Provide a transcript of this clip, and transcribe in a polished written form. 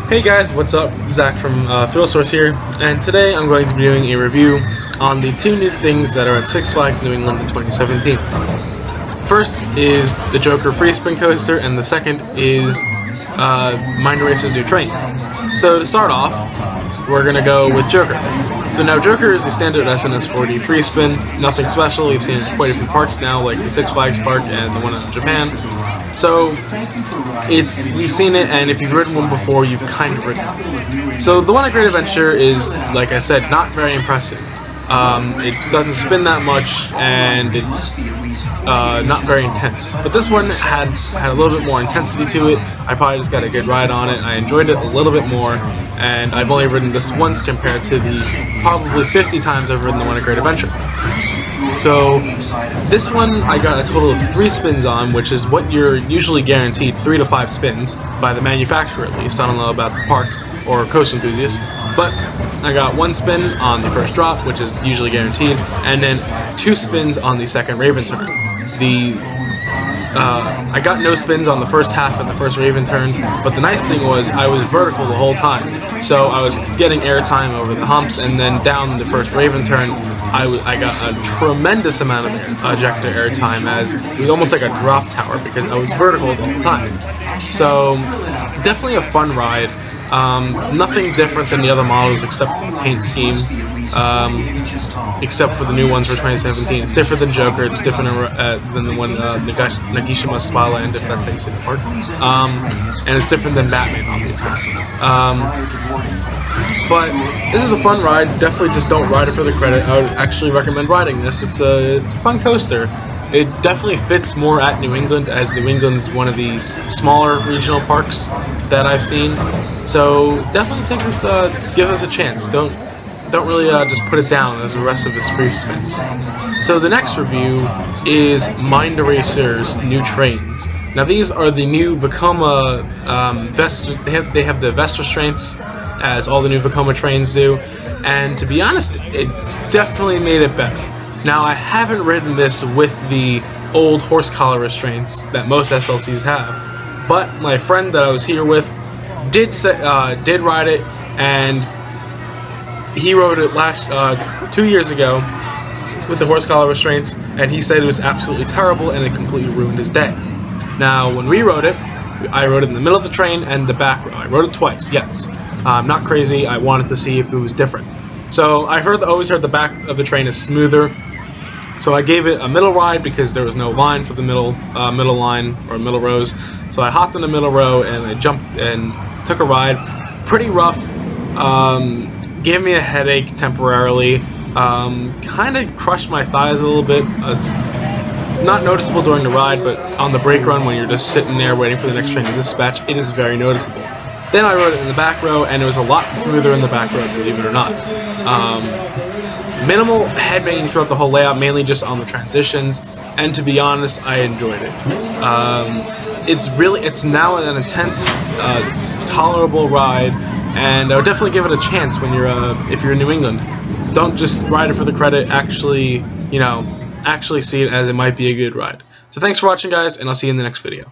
Hey guys, what's up? Zach from ThrillSource here, and today I'm going to be doing a review on the two new things that are at Six Flags New England in 2017. First is the Joker Free Spin Coaster, and the second is Mind Eraser's new trains. So to start off, we're going to go with Joker. So now Joker is a standard SNS 4D free spin, nothing special. We've seen it in quite a few parks now, like the Six Flags park and the one in Japan. So we've seen it, and if you've ridden one before, you've kind of ridden it. So the one at Great Adventure is, like I said, not very impressive. It doesn't spin that much, and it's not very intense. But this one had a little bit more intensity to it. I probably just got a good ride on it. I enjoyed it a little bit more, and I've only ridden this once compared to the probably 50 times I've ridden the one at Great Adventure. So this one I got a total of 3 spins on, which is what you're usually guaranteed, 3 to 5 spins, by the manufacturer at least. I don't know about the park or coast enthusiasts, but I got 1 spin on the first drop, which is usually guaranteed, and then 2 spins on the second Raven turn. I got no spins on the first half and the first Raven turn, but the nice thing was I was vertical the whole time, so I was getting airtime over the humps, and then down the first Raven turn, I got a tremendous amount of ejector airtime, as it was almost like a drop tower because I was vertical the whole time. So definitely a fun ride. Nothing different than the other models except for the paint scheme, except for the new ones for 2017. It's different than Joker, it's different than the one Nagishima Spyland, if that's how you say the part, and it's different than Batman, obviously. But this is a fun ride. Definitely just don't ride it for the credit. I would actually recommend riding this. It's a fun coaster. It definitely fits more at New England, as New England's one of the smaller regional parks that I've seen. So definitely take this, give us a chance. Don't really just put it down as the rest of the free spins. So the next review is Mind Eraser's new trains. Now these are the new Vekoma vest. They have the vest restraints, as all the new Vekoma trains do, and to be honest, it definitely made it better. Now, I haven't ridden this with the old horse collar restraints that most SLCs have, but my friend that I was here with did ride it, and he rode it 2 years ago with the horse collar restraints, and he said it was absolutely terrible and it completely ruined his day. Now, when we rode it, I rode it in the middle of the train and the back row. I rode it twice, yes. I'm not crazy. I wanted to see if it was different. So I always heard the back of the train is smoother. So I gave it a middle ride because there was no line for the middle line or middle rows. So I hopped in the middle row and I jumped and took a ride. Pretty rough. Gave me a headache temporarily. Kind of crushed my thighs a little bit. Not noticeable during the ride, but on the brake run when you're just sitting there waiting for the next train to dispatch, it is very noticeable. Then I rode it in the back row, and it was a lot smoother in the back row, believe it or not. Minimal headbanging throughout the whole layout, mainly just on the transitions, and to be honest, I enjoyed it. It's now an intense, tolerable ride, and I would definitely give it a chance when if you're in New England. Don't just ride it for the credit. Actually see it as it might be a good ride. So thanks for watching, guys, and I'll see you in the next video.